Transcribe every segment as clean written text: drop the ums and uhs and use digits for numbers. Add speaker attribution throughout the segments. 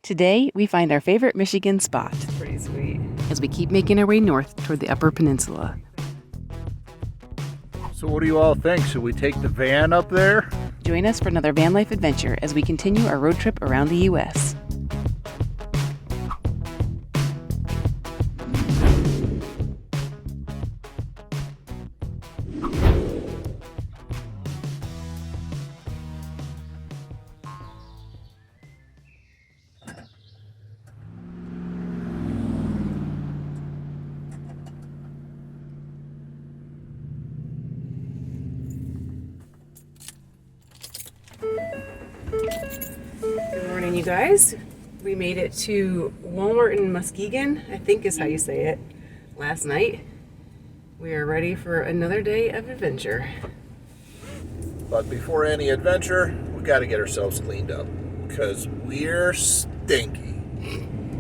Speaker 1: Today, we find our favorite Michigan spot.
Speaker 2: Pretty sweet.
Speaker 1: As we keep making our way north toward the Upper Peninsula.
Speaker 3: So what do you all think? Should we take the van up there?
Speaker 1: Join us for another van life adventure as we continue our road trip around the U.S.
Speaker 2: Good morning, you guys. We made it to Walmart in Muskegon, I think is how you say it, last night. We are ready for another day of adventure.
Speaker 3: But before any adventure, we got to get ourselves cleaned up because we're stinky.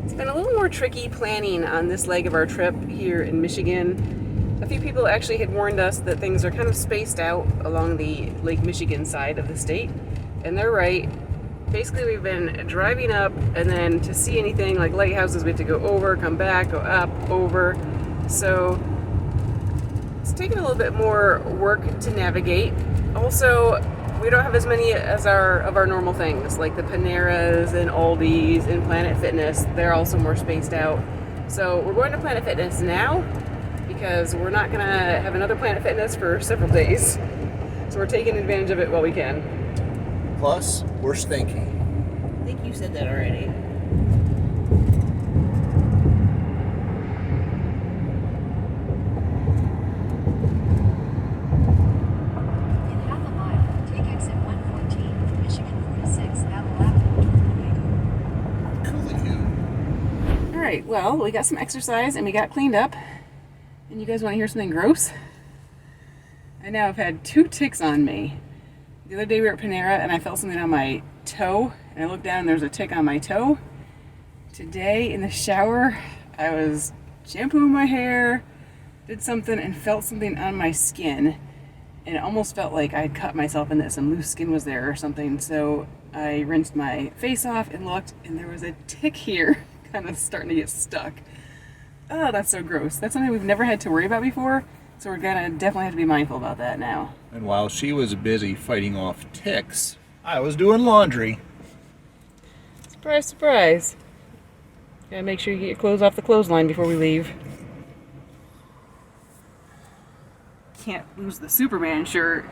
Speaker 2: It's been a little more tricky planning on this leg of our trip here in Michigan. A few people actually had warned us that things are kind of spaced out along the Lake Michigan side of the state, and they're right. Basically, we've been driving up, and then to see anything like lighthouses, we have to go over, come back, go up, over. So it's taken a little bit more work to navigate. Also, we don't have as many as our normal things, like the Paneras and Aldi's and Planet Fitness. They're also more spaced out. So we're going to Planet Fitness now because we're not gonna have another Planet Fitness for several days. So we're taking advantage of it while we can.
Speaker 3: Plus, we're stinky.
Speaker 2: I think you said that already.
Speaker 4: In half a mile, take exit 114 for Michigan 46 at 11.
Speaker 3: Cool.
Speaker 2: All right, well, we got some exercise and we got cleaned up. And you guys want to hear something gross? I now have had 2 ticks on me. The other day we were at Panera and I felt something on my toe, and I looked down and there's a tick on my toe. Today in the shower, I was shampooing my hair, did something and felt something on my skin, and it almost felt like I'd cut myself and that some loose skin was there or something. So I rinsed my face off and looked, and there was a tick here kind of starting to get stuck. Oh, that's so gross. That's something we've never had to worry about before. So we're gonna definitely have to be mindful about that now.
Speaker 3: And while she was busy fighting off ticks, I was doing laundry.
Speaker 2: Surprise, surprise. Gotta make sure you get your clothes off the clothesline before we leave. Can't lose the Superman shirt.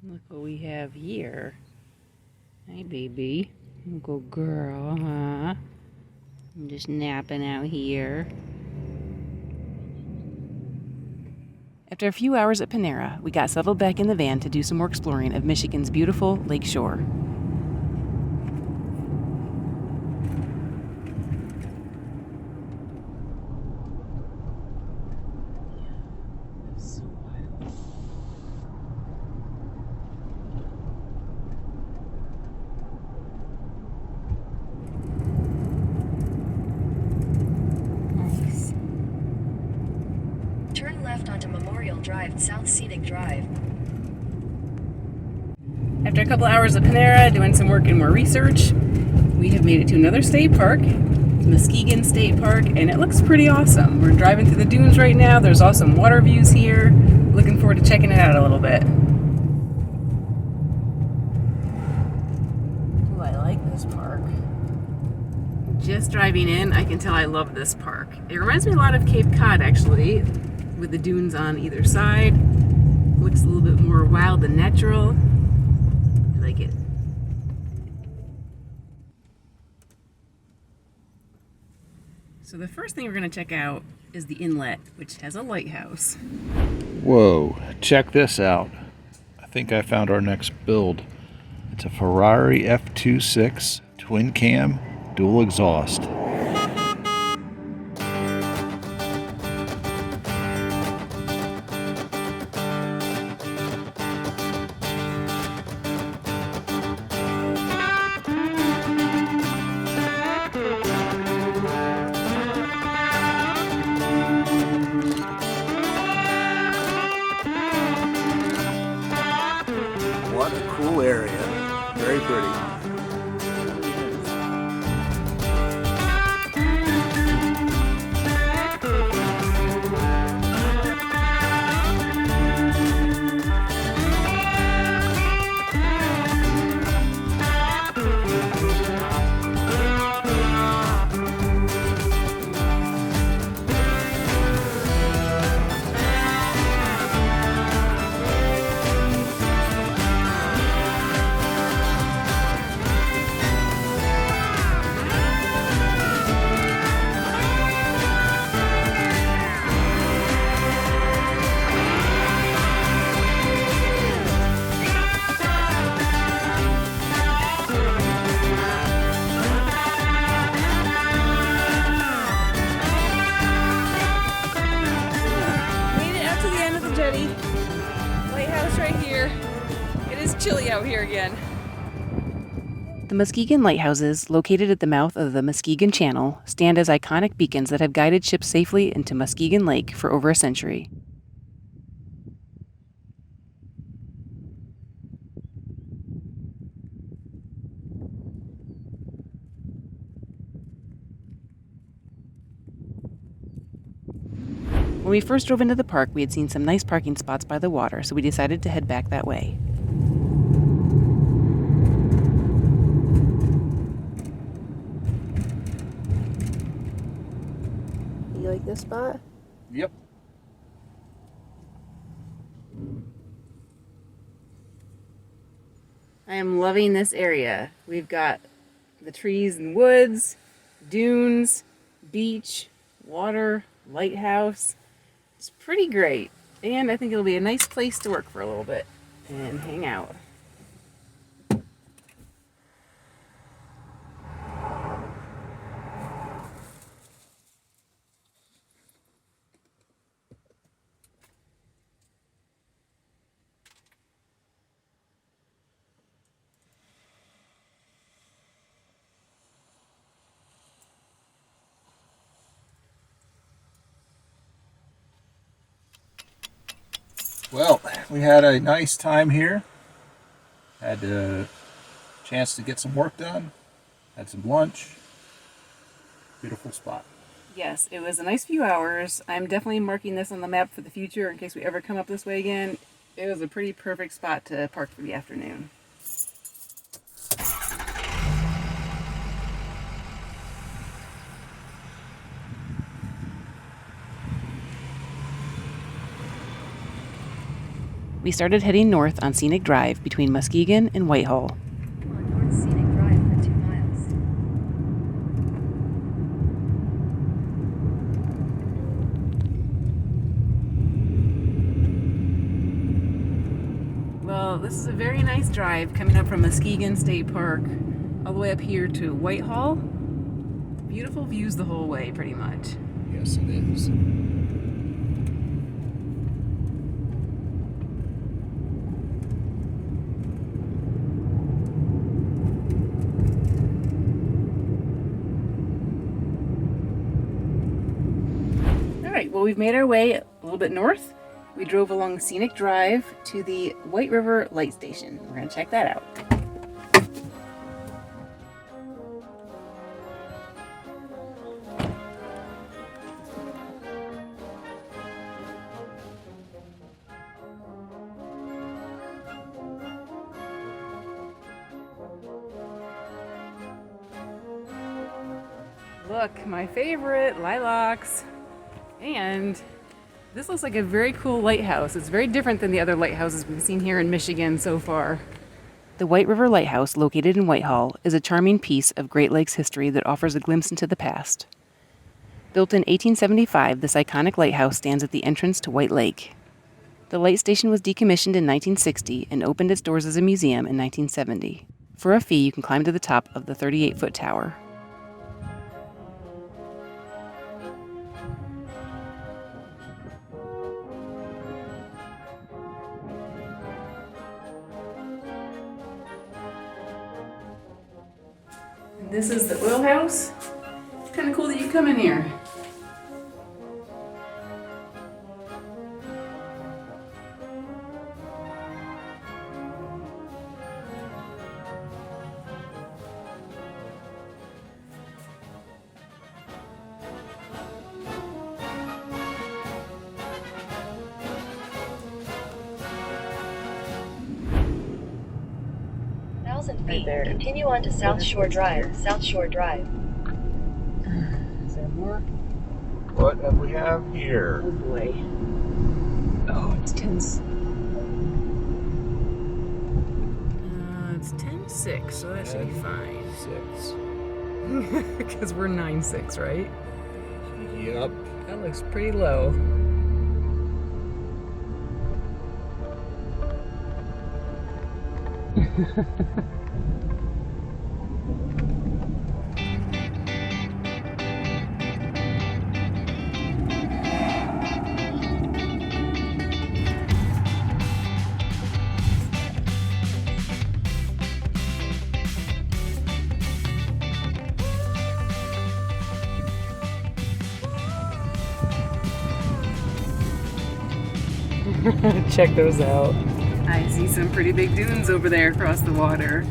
Speaker 2: Look what we have here. Hey, baby. Little girl, huh? I'm just napping out here.
Speaker 1: After a few hours at Panera, we got settled back in the van to do some more exploring of Michigan's beautiful lake shore.
Speaker 4: Turn left onto Memorial Drive, South Scenic Drive.
Speaker 2: After a couple hours at Panera, doing some work and more research, we have made it to another state park, Muskegon State Park, and it looks pretty awesome. We're driving through the dunes right now. There's awesome water views here. Looking forward to checking it out a little bit. Ooh, I like this park. Just driving in, I can tell I love this park. It reminds me a lot of Cape Cod, actually, with the dunes on either side. Looks a little bit more wild and natural. I like it. So the first thing we're going to check out is the inlet, which has a lighthouse.
Speaker 3: Whoa, check this out. I think I found our next build. It's a Ferrari F26 twin cam dual exhaust. What a cool area. Very pretty.
Speaker 2: out here again.
Speaker 1: The Muskegon Lighthouses, located at the mouth of the Muskegon Channel, stand as iconic beacons that have guided ships safely into Muskegon Lake for over a century. When we first drove into the park, we had seen some nice parking spots by the water, so we decided to head back that way.
Speaker 2: You like this spot?
Speaker 3: Yep.
Speaker 2: I am loving this area. We've got the trees and woods, dunes, beach, water, lighthouse. It's pretty great. And I think it'll be a nice place to work for a little bit and hang out.
Speaker 3: Well, we had a nice time here. Had a chance to get some work done. Had some lunch. Beautiful spot.
Speaker 2: Yes, it was a nice few hours. I'm definitely marking this on the map for the future in case we ever come up this way again. It was a pretty perfect spot to park for the afternoon.
Speaker 1: We started heading north on Scenic Drive between Muskegon and Whitehall.
Speaker 4: Come on North Scenic Drive for 2 miles.
Speaker 2: Well, this is a very nice drive coming up from Muskegon State Park all the way up here to Whitehall. Beautiful views the whole way, pretty much.
Speaker 3: Yes, it is.
Speaker 2: Alright, well, we've made our way a little bit north. We drove along Scenic Drive to the White River Light Station. We're going to check that out. Look, my favorite, lilacs. And this looks like a very cool lighthouse. It's very different than the other lighthouses we've seen here in Michigan so far.
Speaker 1: The White River Lighthouse, located in Whitehall, is a charming piece of Great Lakes history that offers a glimpse into the past. Built in 1875, this iconic lighthouse stands at the entrance to White Lake. The light station was decommissioned in 1960 and opened its doors as a museum in 1970. For a fee, you can climb to the top of the 38-foot tower.
Speaker 2: This is the oil house. It's kind of cool that you come in here.
Speaker 4: Feet. Continue on to South Shore Drive. South Shore Drive.
Speaker 2: Is there more?
Speaker 3: What have we have here?
Speaker 2: Oh boy. Oh, it's tense. It's 10-6, so that should be fine.
Speaker 3: 6.
Speaker 2: Because we're 9-6, right?
Speaker 3: Yep.
Speaker 2: That looks pretty low. Check those out. I see some pretty big dunes over there across the water.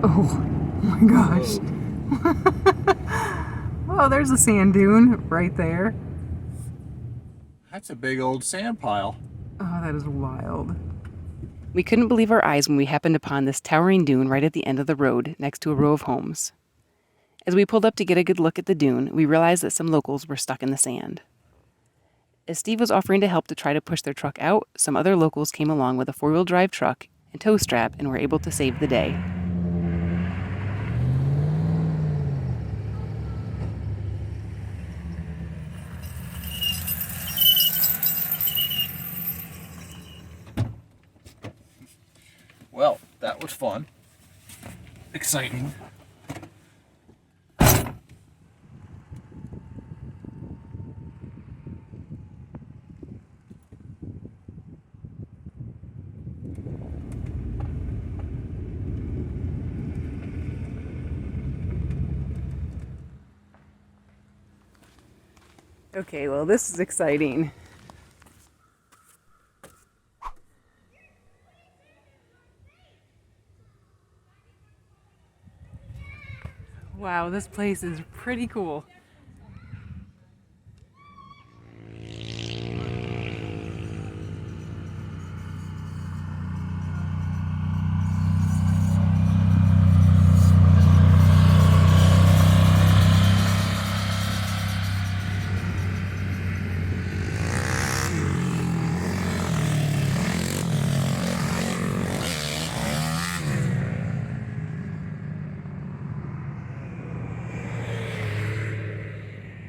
Speaker 2: Oh my gosh. Oh, there's a sand dune right there.
Speaker 3: That's a big old sand pile.
Speaker 2: Oh, that is wild.
Speaker 1: We couldn't believe our eyes when we happened upon this towering dune right at the end of the road next to a row of homes. As we pulled up to get a good look at the dune, we realized that some locals were stuck in the sand. As Steve was offering to help to try to push their truck out, some other locals came along with a four-wheel drive truck and tow strap and were able to save the day.
Speaker 3: Well, that was fun. Exciting.
Speaker 2: Okay, well, this is exciting. Wow, this place is pretty cool.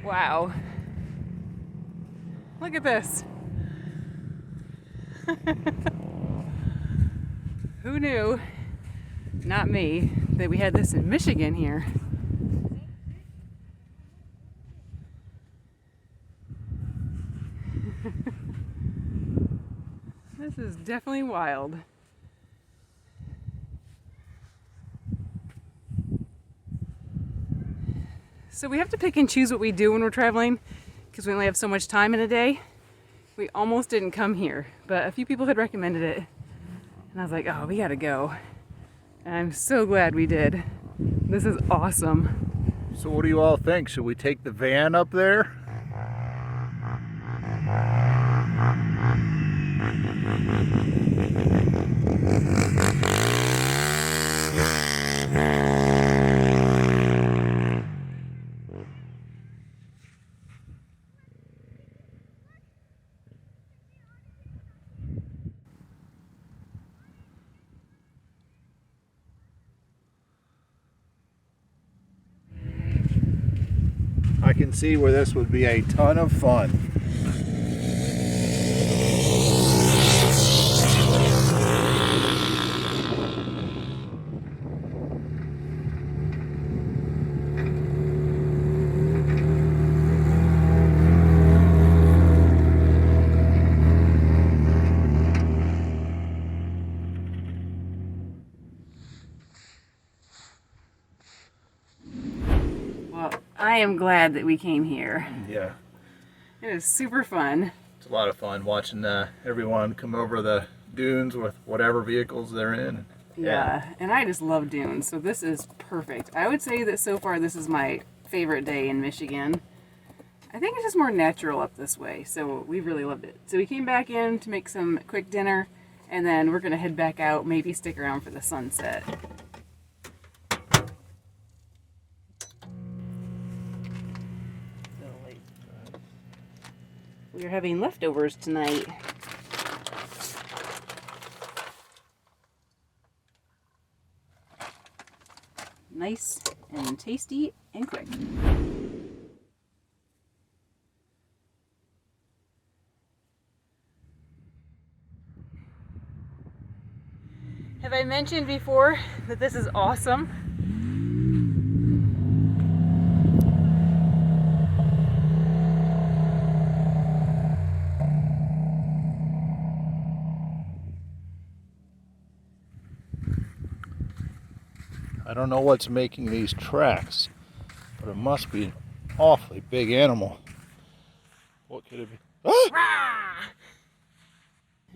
Speaker 2: Wow. Look at this. Who knew, not me, that we had this in Michigan here? This is definitely wild. So we have to pick and choose what we do when we're traveling because we only have so much time in a day. We almost didn't come here, but a few people had recommended it. And I was like, oh, we gotta go. And I'm so glad we did. This is awesome.
Speaker 3: So what do you all think? Should we take the van up there? I can see where this would be a ton of fun.
Speaker 2: Well, I am glad that we came here.
Speaker 3: Yeah,
Speaker 2: It is super fun.
Speaker 3: it's a lot of fun watching everyone come over the dunes with whatever vehicles they're in.
Speaker 2: Yeah, and I just love dunes, so this is perfect. I would say that so far this is my favorite day in Michigan. I think it's just more natural up this way, so we really loved it. So we came back in to make some quick dinner, and then we're gonna head back out, maybe stick around for the sunset. We're having leftovers tonight. Nice and tasty and quick. Have I mentioned before that this is awesome?
Speaker 3: I don't know what's making these tracks, but it must be an awfully big animal. What could it be? Ah!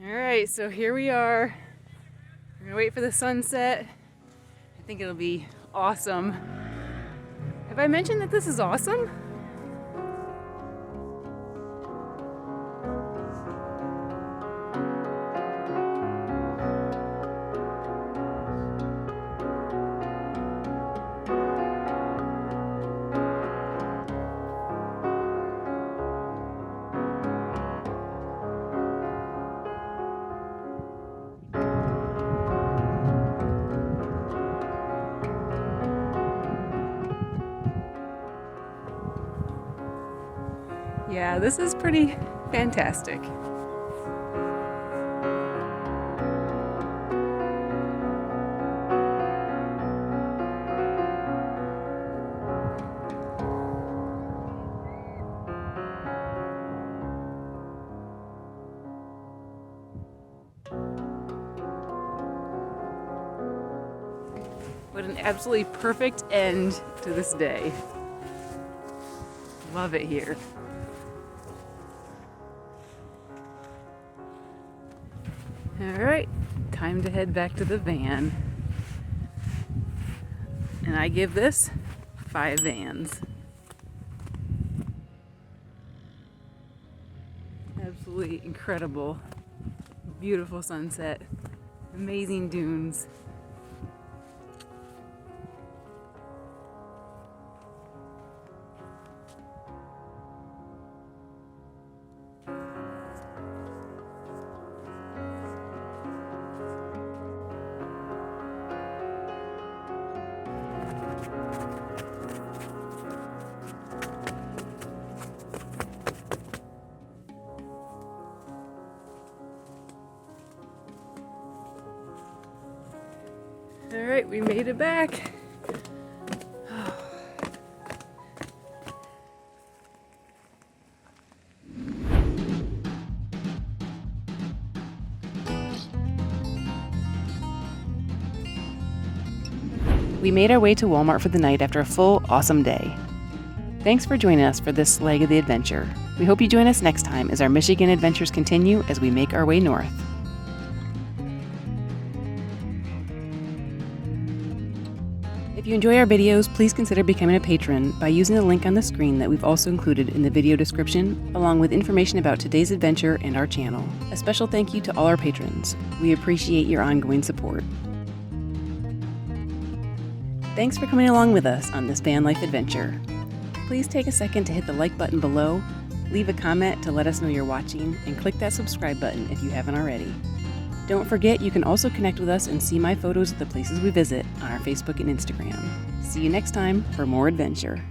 Speaker 2: All right, so here we are. We're gonna wait for the sunset. I think it'll be awesome. Have I mentioned that this is awesome? Yeah, this is pretty fantastic. What an absolutely perfect end to this day. Love it here. All right, time to head back to the van. And I give this 5 vans. Absolutely incredible, beautiful sunset, amazing dunes. All right, we made it back.
Speaker 1: We made our way to Walmart for the night after a full, awesome day. Thanks for joining us for this leg of the adventure. We hope you join us next time as our Michigan adventures continue as we make our way north. If you enjoy our videos, please consider becoming a patron by using the link on the screen that we've also included in the video description, along with information about today's adventure and our channel. A special thank you to all our patrons. We appreciate your ongoing support. Thanks for coming along with us on this van life adventure. Please take a second to hit the like button below, leave a comment to let us know you're watching, and click that subscribe button if you haven't already. Don't forget, you can also connect with us and see my photos of the places we visit on our Facebook and Instagram. See you next time for more adventure.